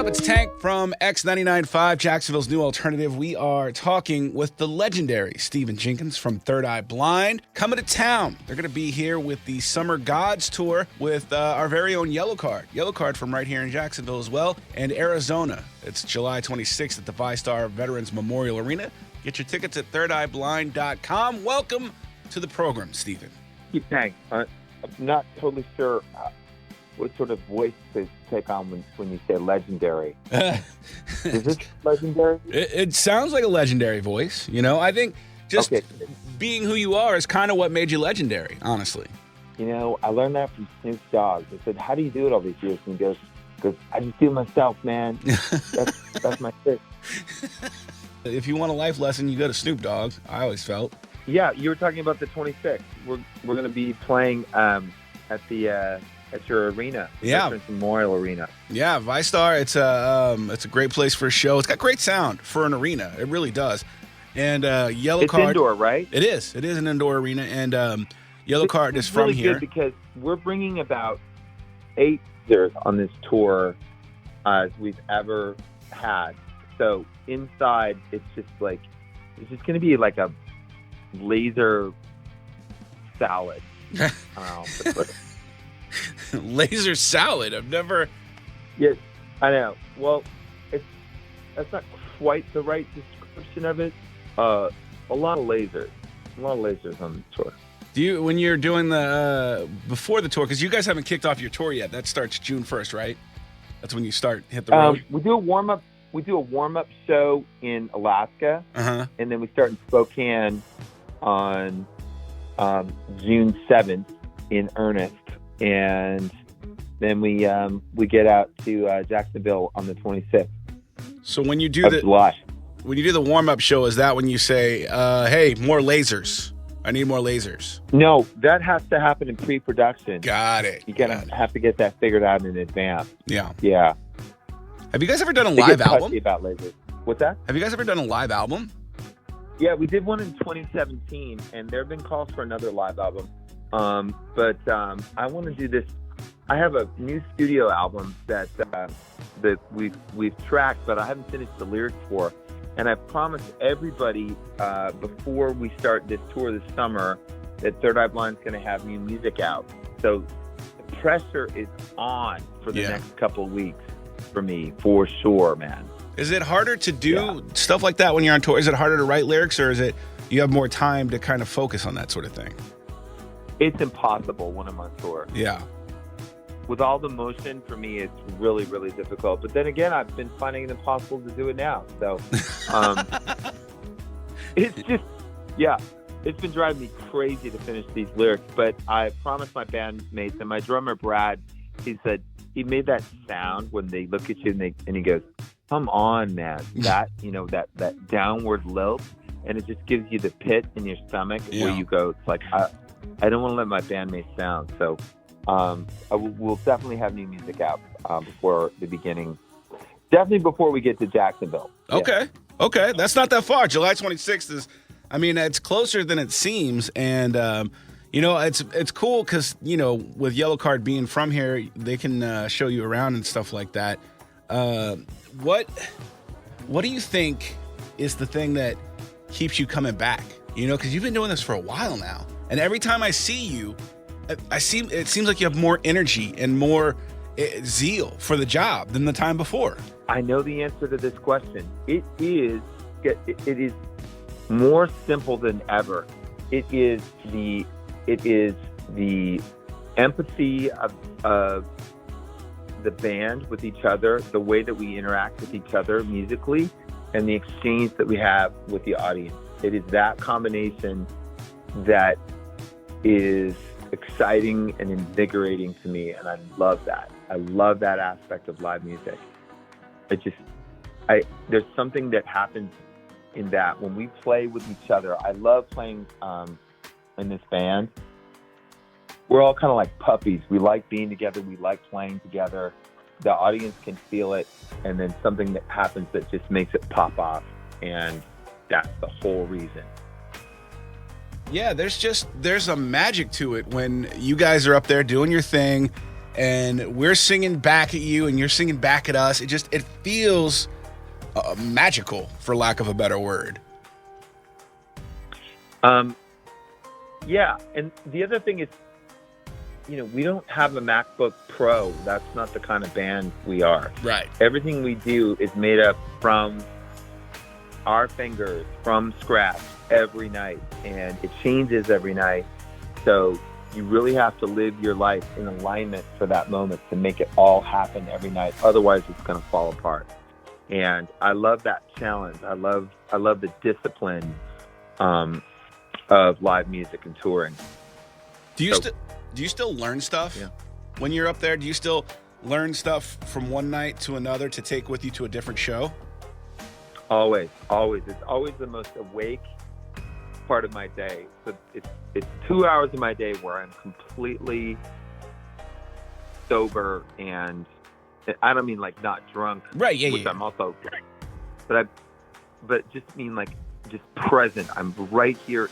up? It's Tank from X99.5, Jacksonville's new alternative. We are talking with the legendary Stephan Jenkins from Third Eye Blind. Coming to town. They're going to be here with the Summer Gods Tour with our very own Yellow Card. Yellow Card from right here in Jacksonville as well. And Arizona. It's July 26th at the VyStar Veterans Memorial Arena. Get your tickets at thirdeyeblind.com. Welcome to the program, Stephan. Thanks. I'm not totally sure what sort of voice to take on when you say legendary. Is this legendary? It sounds like a legendary voice. You know, I think just being who you are is kind of what made you legendary, honestly. You know, I learned that from Snoop Dogg. I said, how do you do it all these years? And he goes, because I just do it myself, man. That's my trick. If you want a life lesson, you go to Snoop Dogg, I always felt. Yeah, you were talking about the 26th. We're going to be playing at your arena, Veterans Memorial Arena. Yeah, VyStar. It's a great place for a show. It's got great sound for an arena. It really does. And Yellow Card. It's indoor, right? It is. It is an indoor arena, and Yellow Card is from really here. Good because we're bringing about 8 years on this tour as we've ever had. So inside, it's just going to be like a laser salad. Laser salad. I've never. Yes, I know. Well, that's not quite the right description of it. A lot of lasers on the tour. Do you, when you're doing the before the tour, because you guys haven't kicked off your tour yet? That starts June 1st, right? That's when you hit the road. We do a warm up. We do a warm up show in Alaska, and then we start in Spokane on June 7th in earnest, and then we get out to Jacksonville on the 26th. So when you do the warm up show, is that when you say, "Hey, more lasers"? I need more lasers. No, that has to happen in pre-production. Got it. You have to get that figured out in advance. Yeah. Yeah. Have you guys ever done a live album? About lasers. What's that? Have you guys ever done a live album? Yeah, we did one in 2017, and there have been calls for another live album. But I want to do this. I have a new studio album that we've tracked, but I haven't finished the lyrics for. And I promised everybody before we start this tour this summer that Third Eye Blind's going to have new music out. So the pressure is on for the next couple of weeks for me, for sure, man. Is it harder to do stuff like that when you're on tour? Is it harder to write lyrics, or is it you have more time to kind of focus on that sort of thing? It's impossible when I'm on tour. Yeah. With all the motion, for me, it's really, really difficult. But then again, I've been finding it impossible to do it now. So it's just, it's been driving me crazy to finish these lyrics. But I promised my bandmates and my drummer, Brad, he said he made that sound when they look at you and he goes, "Come on, man." That, that downward lilt. And it just gives you the pit in your stomach where you go, it's like, I don't want to let my bandmates down. So we'll definitely have new music out before the beginning. Definitely before we get to Jacksonville. Okay. That's not that far. July 26th is, it's closer than it seems. And, it's cool because, with Yellow Card being from here, they can show you around and stuff like that. What do you think is the thing that keeps you coming back? Because you've been doing this for a while now. And every time I see you, it seems like you have more energy and more zeal for the job than the time before. I know the answer to this question. It is more simple than ever. It is the empathy of the band with each other, the way that we interact with each other musically, and the exchange that we have with the audience. It is that combination that is exciting and invigorating to me, and I love that. I love that aspect of live music. There's something that happens in that when we play with each other. I love playing in this band. We're all kind of like puppies. We like being together. We like playing together. The audience can feel it, and then something that happens that just makes it pop off, and that's the whole reason. Yeah, there's a magic to it when you guys are up there doing your thing, and we're singing back at you, and you're singing back at us. It feels magical, for lack of a better word. Yeah, and the other thing is, we don't have a MacBook Pro. That's not the kind of band we are. Right. Everything we do is made up from our fingers, from scratch, every night, and it changes every night. So you really have to live your life in alignment for that moment to make it all happen every night. Otherwise, it's going to fall apart. And I love that challenge. I love the discipline of live music and touring. Do you still learn stuff when you're up there? Do you still learn stuff from one night to another to take with you to a different show? Always. It's always the most awake part of my day. So it's 2 hours of my day where I'm completely sober, and I don't mean like not drunk, right? Yeah, which I'm also, but just mean like just present. I'm right here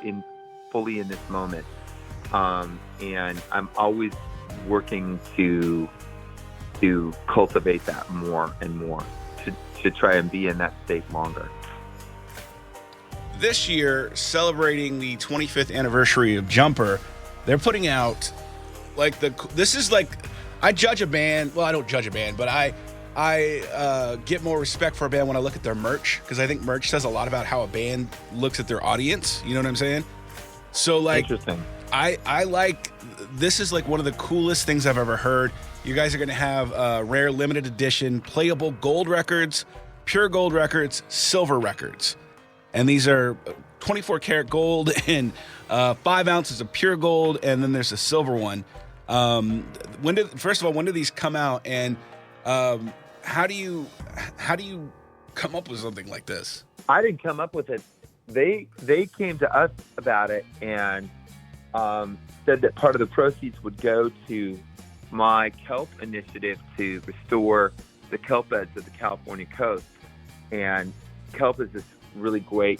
fully in this moment. And I'm always working to cultivate that more and more, to try and be in that state longer. This year, celebrating the 25th anniversary of Jumper, they're putting out this is like, I judge a band. Well, I don't judge a band, but I get more respect for a band when I look at their merch, because I think merch says a lot about how a band looks at their audience. You know what I'm saying? So like, interesting. I like, this is like one of the coolest things I've ever heard. You guys are going to have rare limited edition playable gold records, pure gold records, silver records. And these are 24 karat gold and 5 ounces of pure gold. And then there's a silver one. First of all, when did these come out? And how do you come up with something like this? I didn't come up with it. They came to us about it and said that part of the proceeds would go to my kelp initiative to restore the kelp beds of the California coast. And kelp is this really great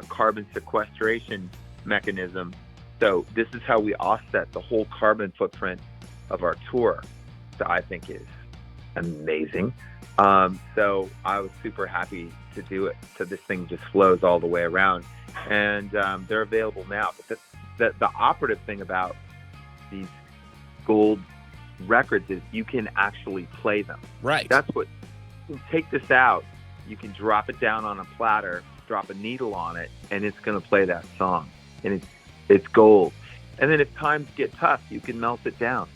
carbon sequestration mechanism. So this is how we offset the whole carbon footprint of our tour. So I think is amazing. So I was super happy to do it. So this thing just flows all the way around, and they're available now. But the operative thing about these gold records is you can actually play them. Right. That's what. You can take this out. You can drop it down on a platter, drop a needle on it, and it's going to play that song. And it's gold. And then if times get tough, you can melt it down.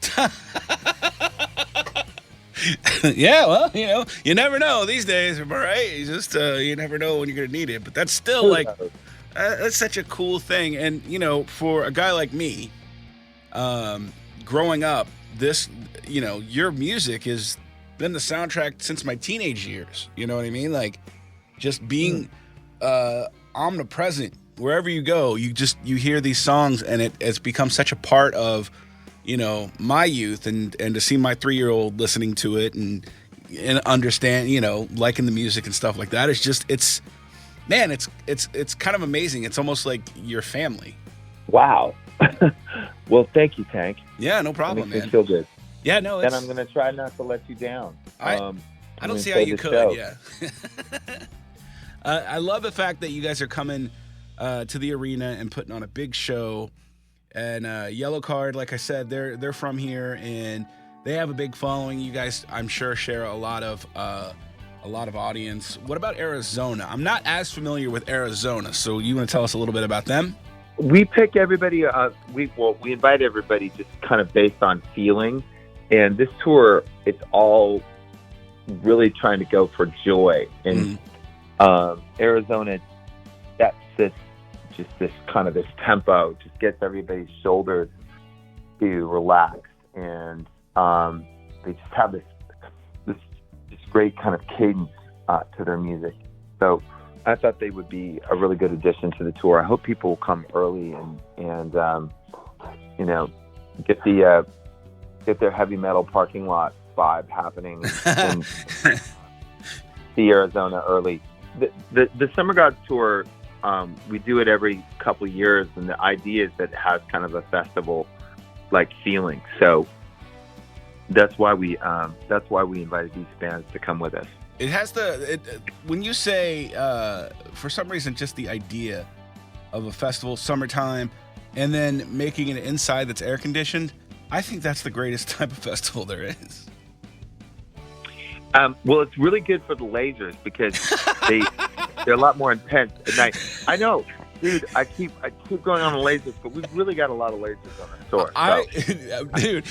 Yeah, well, you never know these days, right? You just you never know when you're going to need it. But that's still like, that's such a cool thing. And, for a guy like me, growing up, this, your music has been the soundtrack since my teenage years. You know what I mean? Like, just being omnipresent wherever you go. You hear these songs, and it's become such a part of my youth, and to see my 3-year-old listening to it and understand, liking the music and stuff like that. It's kind of amazing. It's almost like your family. Wow. Well, thank you, Tank. Yeah, no problem, man. It feel good. Yeah, no. And I'm going to try not to let you down. I don't see how you could. Show. Yeah. I love the fact that you guys are coming to the arena and putting on a big show. And Yellow Card, like I said, they're from here, and they have a big following. You guys, I'm sure, share a lot of audience. What about Arizona? I'm not as familiar with Arizona, so you want to tell us a little bit about them? We pick everybody. We invite everybody just kind of based on feeling. And this tour, it's all really trying to go for joy. And Arizona, that's this kind of this tempo just gets everybody's shoulders to relax, and they just have this great kind of cadence to their music. So I thought they would be a really good addition to the tour. I hope people will come early and get their heavy metal parking lot vibe happening and see Arizona early. The Summer Gods tour, we do it every couple of years, and the idea is that it has kind of a festival like feeling. So that's why we invited these bands to come with us. It has when you say, for some reason, just the idea of a festival, summertime, and then making it inside that's air conditioned, I think that's the greatest type of festival there is. Well, it's really good for the lasers because they're a lot more intense at night. I know, dude. I keep going on the lasers, but we've really got a lot of lasers on our tour. Dude,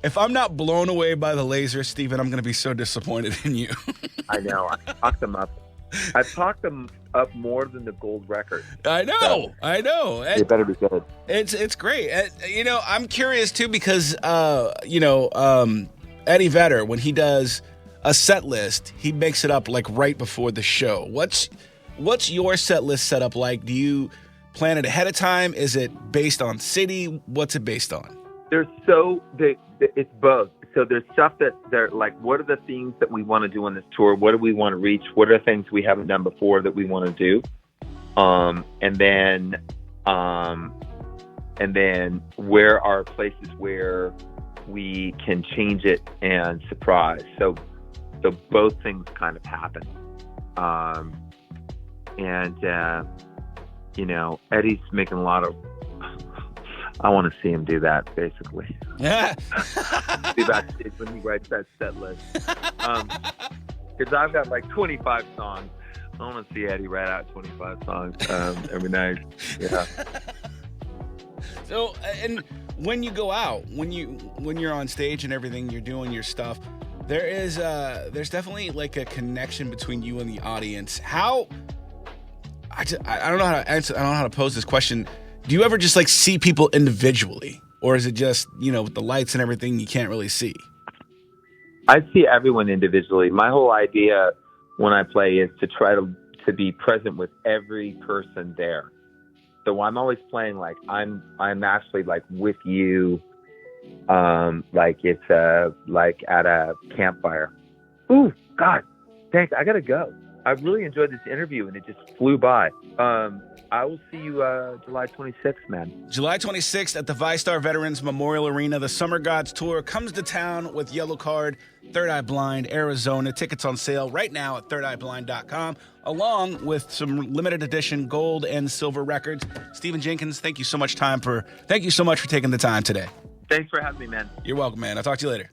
if I'm not blown away by the lasers, Stephen, I'm going to be so disappointed in you. I know. I talked them up. I've talked them up more than the gold record. I know. They better be good. It's great. I'm curious too because Eddie Vedder, when he does a set list, he makes it up like right before the show. What's your set list set up like? Do you plan it ahead of time? Is it based on city? What's it based on? It's both. So there's stuff that they're like, what are the themes that we want to do on this tour? What do we want to reach? What are things we haven't done before that we want to do? And then where are places where we can change it and surprise. So both things kind of happen. Eddie's making a lot of, I want to see him do that, basically. Yeah. Be backstage when he writes that set list. Because I've got like 25 songs. I want to see Eddie write out 25 songs every night. Yeah. So, and when you go out, when you're on stage and everything, you're doing your stuff, there's definitely like a connection between you and the audience. How, I don't know how to answer, I don't know how to pose this question. Do you ever just like see people individually, or is it just, with the lights and everything, you can't really see? I see everyone individually. My whole idea when I play is to try to be present with every person there. So I'm always playing like I'm actually like with you, like it's like at a campfire. Ooh, God, thanks. I gotta go. I really enjoyed this interview and it just flew by. I will see you July 26th, man. July 26th at the ViStar Veterans Memorial Arena. The Summer Gods Tour comes to town with Yellow Card, Third Eye Blind, Arizona. Tickets on sale right now at thirdeyeblind.com, along with some limited edition gold and silver records. Stephan Jenkins, thank you so much for taking the time today. Thanks for having me, man. You're welcome, man. I'll talk to you later.